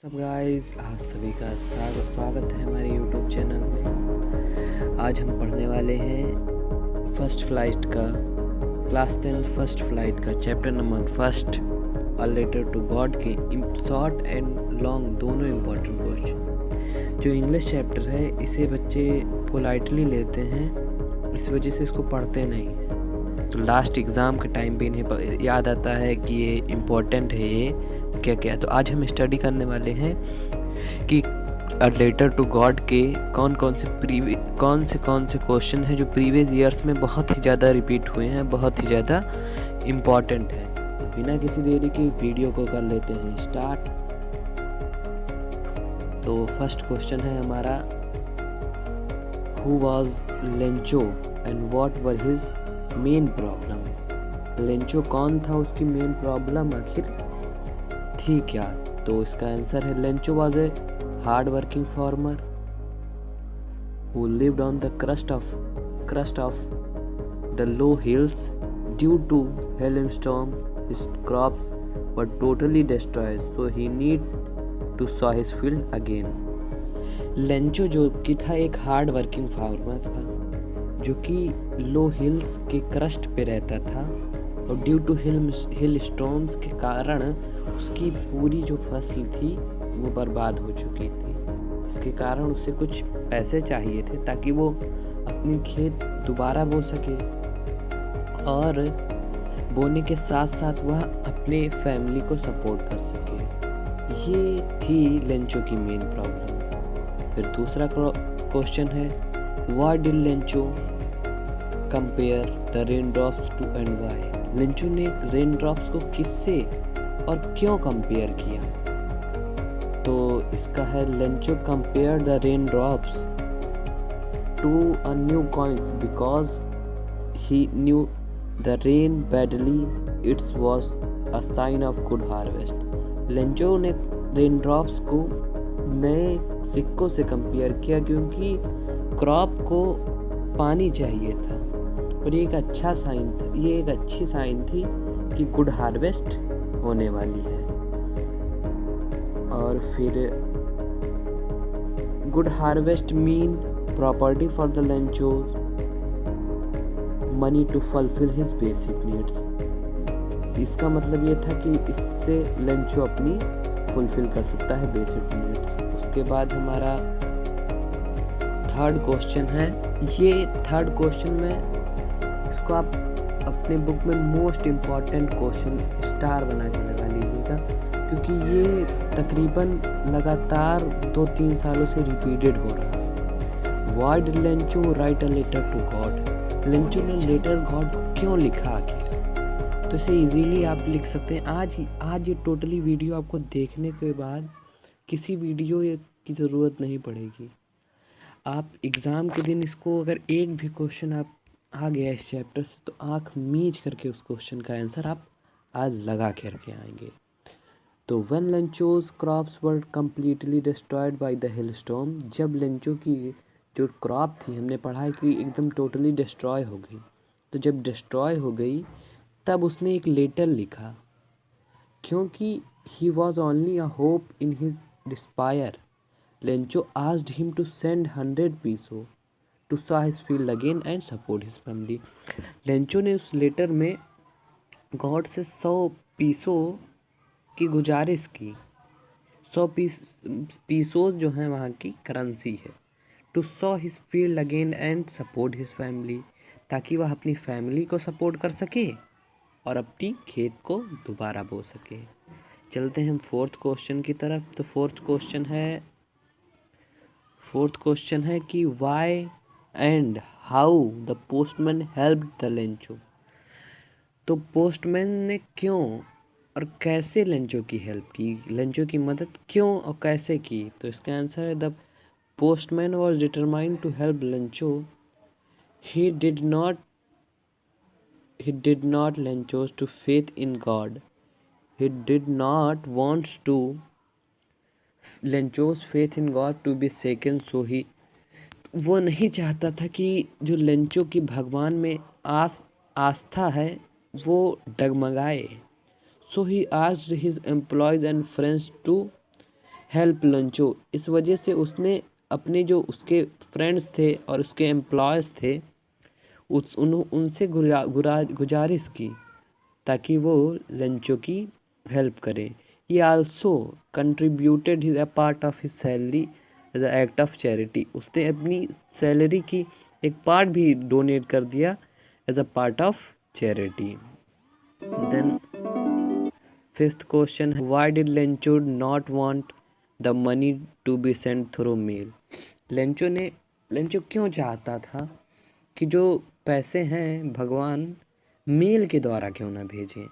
सब गाइस, आप सभी का स्वागत है हमारे यूट्यूब चैनल में। आज हम पढ़ने वाले हैं फर्स्ट फ्लाइट का क्लास 10 फर्स्ट फ्लाइट का chapter number first a letter to God के शॉर्ट एंड लॉन्ग दोनों इम्पोर्टेंट क्वेश्चन। जो इंग्लिश चैप्टर है इसे बच्चे पोलाइटली लेते हैं, इस वजह से इसको पढ़ते नहीं हैं। तो लास्ट एग्ज़ाम के टाइम पे इन्हें याद आता है कि ये इम्पोर्टेंट है, ये क्या क्या। तो आज हम स्टडी करने वाले हैं कि अ लेटर टू गॉड के कौन कौन से क्वेश्चन हैं जो प्रीवियस ईयर्स में बहुत ही ज़्यादा रिपीट हुए हैं, बहुत ही ज़्यादा इम्पॉर्टेंट है। तो बिना किसी देरी के वीडियो को कर लेते हैं स्टार्ट। तो फर्स्ट क्वेश्चन है हमारा, who was Lencho and what were his main problem. Lencho कौन था, उसकी मेन प्रॉब्लम आखिर थी क्या? तो इसका आंसर है Lencho was a hard working farmer who lived on the crust of the low hills. Due to hailstorm, his crops were totally destroyed, so he need to sow his field again. Lencho जो कि था एक hard working farmer था जो कि लो hills के crust पे रहता था, और ड्यू टू हिल स्टॉर्म्स के कारण उसकी पूरी जो फसल थी वो बर्बाद हो चुकी थी। इसके कारण उसे कुछ पैसे चाहिए थे ताकि वो अपनी खेत दोबारा बो सके, और बोने के साथ साथ वह अपने फैमिली को सपोर्ट कर सके। ये थी लेंचो की मेन प्रॉब्लम। फिर दूसरा क्वेश्चन है, what did Lencho compare the rain drops to and why. Lencho ने रेन ड्रॉप्स को किससे और क्यों कंपेयर किया? तो इसका है, Lencho compare the rain drops to a new coins because he knew the rain badly it's was a sign of good harvest. Lencho ने रेन ड्रॉप्स को नए सिक्कों से कंपेयर किया क्योंकि क्रॉप को पानी चाहिए था, और ये एक अच्छा साइन था, ये एक अच्छी साइन थी कि गुड हार्वेस्ट होने वाली है। और फिर good harvest mean property for the Lencho, money to fulfil his basic needs. इसका मतलब ये था कि इससे लेंचो अपनी फुलफिल कर सकता है बेसिक नीड्स। उसके बाद हमारा थर्ड क्वेश्चन है। ये थर्ड क्वेश्चन में इसको आप अपने बुक में मोस्ट इम्पॉर्टेंट क्वेश्चन स्टार बना के लगा लीजिएगा, क्योंकि ये तकरीबन लगातार 2-3 सालों से रिपीटेड हो रहा है। Why did Lencho write a letter to God. Lencho ने लेटर गॉड को क्यों लिखा आखिर? तो इसे इजीली आप लिख सकते हैं। आज ये टोटली वीडियो आपको देखने के बाद किसी वीडियो की ज़रूरत नहीं पड़ेगी। आप एग्ज़ाम के दिन इसको अगर एक भी क्वेश्चन आप आ गया इस चैप्टर से, तो आँख मीच करके उस क्वेश्चन का आंसर आप आज लगा करके आएंगे। तो when Lencho's crops were completely destroyed by the hill storm. जब लेंचो की जो क्रॉप थी, हमने पढ़ा है कि एकदम टोटली डिस्ट्रॉय हो गई, तो जब डिस्ट्रॉय हो गई तब उसने एक लेटर लिखा, क्योंकि he was only a hope in his despair. Lencho asked him to send 100 peso to sow his field again and support his family. Lencho ने उस लेटर में गॉड से 100 पीसो की गुजारिश की। 100 पीसोज जो हैं वहाँ की करेंसी है। To sow his field again and support his family, ताकि वह अपनी फैमिली को सपोर्ट कर सके और अपनी खेत को दोबारा बो सके। चलते हैं हम फोर्थ क्वेश्चन की तरफ। तो फोर्थ क्वेश्चन है कि why and how the postman help the Lencho. तो पोस्टमैन ने क्यों और कैसे लेंचो की हेल्प की, लेंचो की मदद क्यों और कैसे की? तो इसका आंसर है, the postman was determined to help Lencho. He did not Lencho's to faith in God. He did not wants to Lencho's faith in God to be second. So he, वो नहीं चाहता था कि जो लेंचो की भगवान में आस्था है वो डगमगाए। So he asked his employees and friends to help Lencho. इस वजह से उसने अपने जो उसके फ्रेंड्स थे और उसके एम्प्लॉयज़ थे उनसे गुजारिश की ताकि वो लेंचो की हेल्प करें। He also contributed his a part of his salary as a act of charity. उसने अपनी सैलरी की एक पार्ट भी डोनेट कर दिया as a part of charity. Then fifth question, why did Lencho not want the money to be send through mail. Lencho क्यों चाहता था कि जो पैसे हैं भगवान मेल के द्वारा क्यों ना भेजें।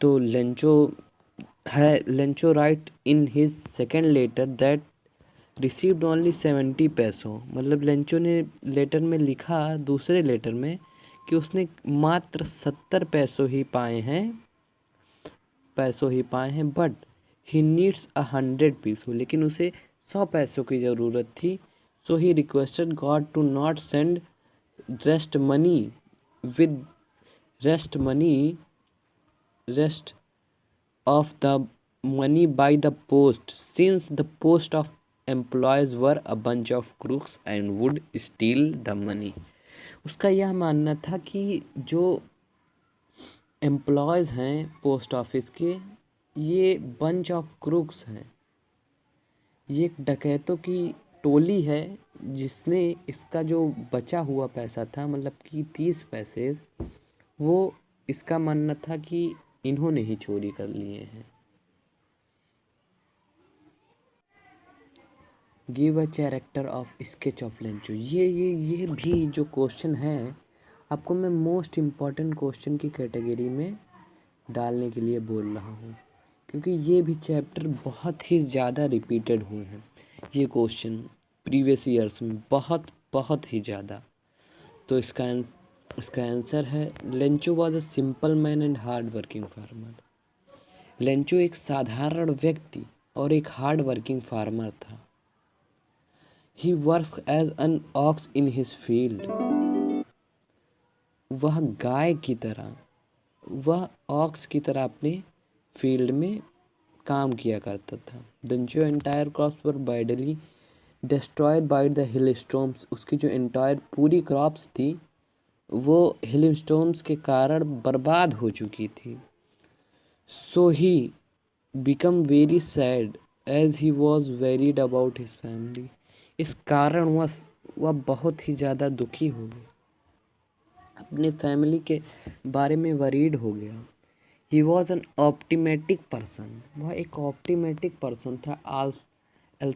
तो Lencho write in his second letter that received only 70 पैसों। मतलब लेंचो ने लेटर में लिखा, दूसरे लेटर में, कि उसने मात्र 70 पैसों ही पाए हैं बट ही नीड्स 100 पैसों। लेकिन उसे 100 पैसों की ज़रूरत थी। So he requested God to not send rest of the money by the post, since the post of employees were a bunch of crooks and would steal the money। उसका यह मानना था कि जो एम्प्लॉयज़ हैं पोस्ट ऑफिस के, ये bunch of crooks हैं, ये एक डकैतों की टोली है जिसने इसका जो बचा हुआ पैसा था, मतलब कि 30 पैसे, वो इसका मानना था कि इन्होंने ही चोरी कर लिए हैं। Give a character of sketch of Lencho. ये भी जो क्वेश्चन है आपको मैं मोस्ट इम्पॉर्टेंट क्वेश्चन की कैटेगरी में डालने के लिए बोल रहा हूँ, क्योंकि ये भी चैप्टर बहुत ही ज़्यादा रिपीटेड हुए हैं। ये क्वेश्चन प्रीवियस ईयर्स में बहुत ही ज़्यादा। तो इसका आंसर है, Lencho was a simple man and hard working farmer. Lencho एक साधारण व्यक्ति और एक हार्ड वर्किंग फार्मर था। He works as an ox in his field। वह ऑक्स की तरह अपने फील्ड में काम किया करता था। Dencho entire crops were badly destroyed by the hailstorms। उसकी जो एंटायर पूरी क्रॉप्स थी वो हेलस्टॉर्म्स के कारण बर्बाद हो चुकी थी। So he became very sad as he was worried about his family। इस कारण वह बहुत ही ज़्यादा दुखी हो गया, अपने फैमिली के बारे में वरीड हो गया। He was an optimistic person. वह एक ऑप्टिमेटिक पर्सन था। I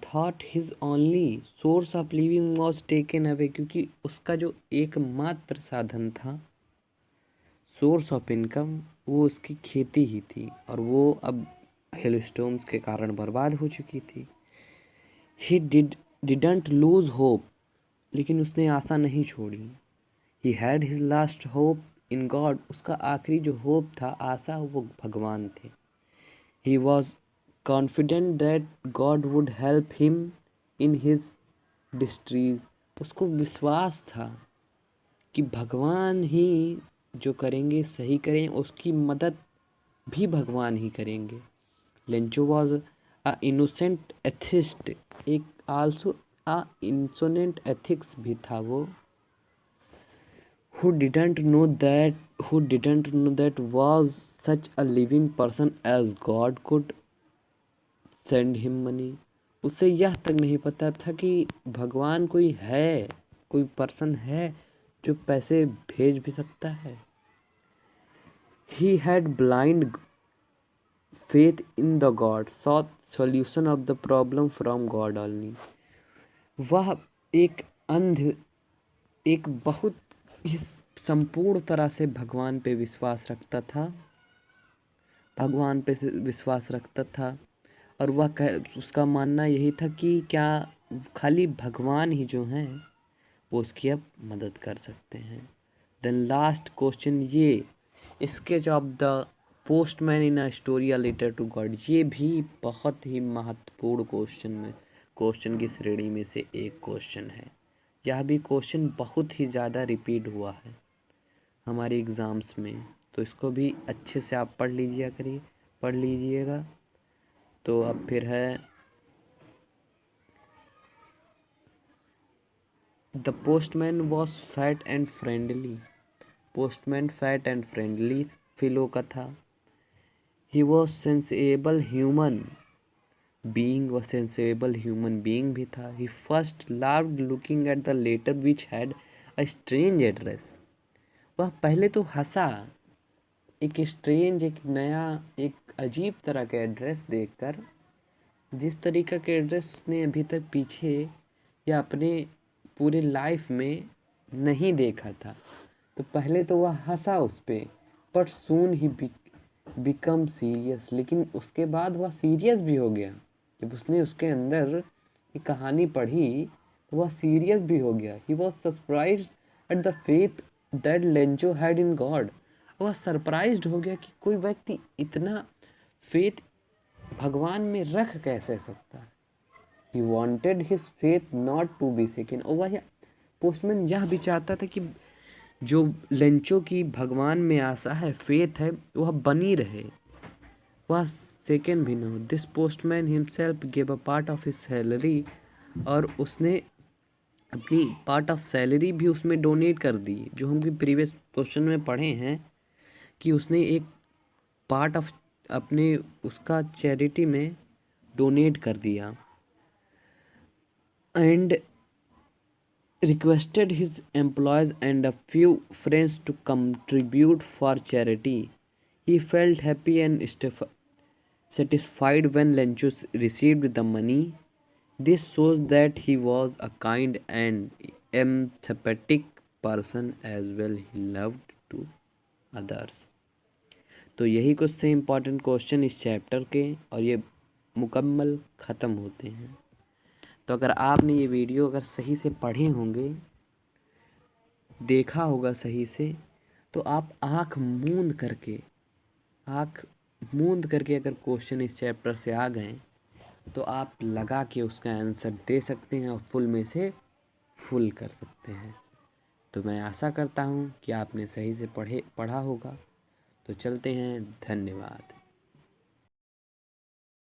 thought his only source of living was taken away. क्योंकि उसका जो एकमात्र साधन था, सोर्स ऑफ इनकम, वो उसकी खेती ही थी और वो अब हेलस्टॉर्म्स के कारण बर्बाद हो चुकी थी। He didn't lose hope. लेकिन उसने आशा नहीं छोड़ी। He had his last hope in God. उसका आखिरी जो होप था, आशा, वो भगवान थे। He was confident that God would help him in his distress. उसको विश्वास था कि भगवान ही जो करेंगे सही करें, उसकी मदद भी भगवान ही करेंगे। Lencho was a innocent atheist. एक आल्सो अ इंसोनेंट एथिक्स भी था वो। who didn't know that was such a living person as God could send him money। उसे यह तक नहीं पता था कि भगवान कोई पर्सन है जो पैसे भेज भी सकता है। He had blind faith in the God, sought solution of the problem from God only। वह एक बहुत ही संपूर्ण तरह से भगवान पे विश्वास रखता था और उसका मानना यही था कि क्या खाली भगवान ही जो हैं वो उसकी अब मदद कर सकते हैं। देन लास्ट क्वेश्चन, ये sketch of the postman in a story a letter to God. ये भी बहुत ही महत्वपूर्ण क्वेश्चन की श्रेणी में से एक क्वेश्चन है। यह भी क्वेश्चन बहुत ही ज़्यादा रिपीट हुआ है हमारे एग्ज़ाम्स में, तो इसको भी अच्छे से आप पढ़ लीजिएगा। तो अब फिर है the postman was fat and friendly. Postman fat and friendly fellow का था। He was sensible human being, वह सेंसेबल ह्यूमन बीइंग भी था। He first laughed looking at the letter which had a strange address. वह पहले तो हंसा एक strange, एक नया, एक अजीब तरह का एड्रेस देखकर। जिस तरीका के एड्रेस उसने अभी तक पीछे या अपने पूरे लाइफ में नहीं देखा था, तो पहले तो वह हंसा उस पर, but soon he become serious. लेकिन उसके बाद वह सीरियस भी हो गया। जब उसने उसके अंदर ये कहानी पढ़ी तो वह सीरियस भी हो गया। He was surprise at the faith that Lencho had in God. वह सरप्राइज्ड हो गया कि कोई व्यक्ति इतना फेथ भगवान में रख कैसे सकता है। He wanted his faith not to be shaken। और वह पोस्टमैन यह भी चाहता था कि जो लेंचो की भगवान में आशा है, फेथ है, वह बनी रहे, वह सेकेंड भी न हो। This postman himself give a part of his salary. और उसने अपनी पार्ट ऑफ सैलरी भी उसमें डोनेट कर दी। जो हम प्रीवियस क्वेश्चन में पढ़े हैं कि उसने एक पार्ट ऑफ अपने उसका चैरिटी में डोनेट कर दिया। And requested his employees and a few friends to contribute for charity. He felt happy and satisfied when Lencho received the money. This shows that he was a kind and empathetic person as well. He loved to others। तो यही कुछ से important question इस chapter के, और ये मुकम्मल ख़त्म होते हैं। तो अगर आपने ये वीडियो अगर सही से पढ़े होंगे, देखा होगा सही से, तो आप आँख मूंद करके अगर क्वेश्चन इस चैप्टर से आ गए तो आप लगा के उसका आंसर दे सकते हैं और फुल में से फुल कर सकते हैं। तो मैं आशा करता हूँ कि आपने सही से पढ़ा होगा। तो चलते हैं, धन्यवाद।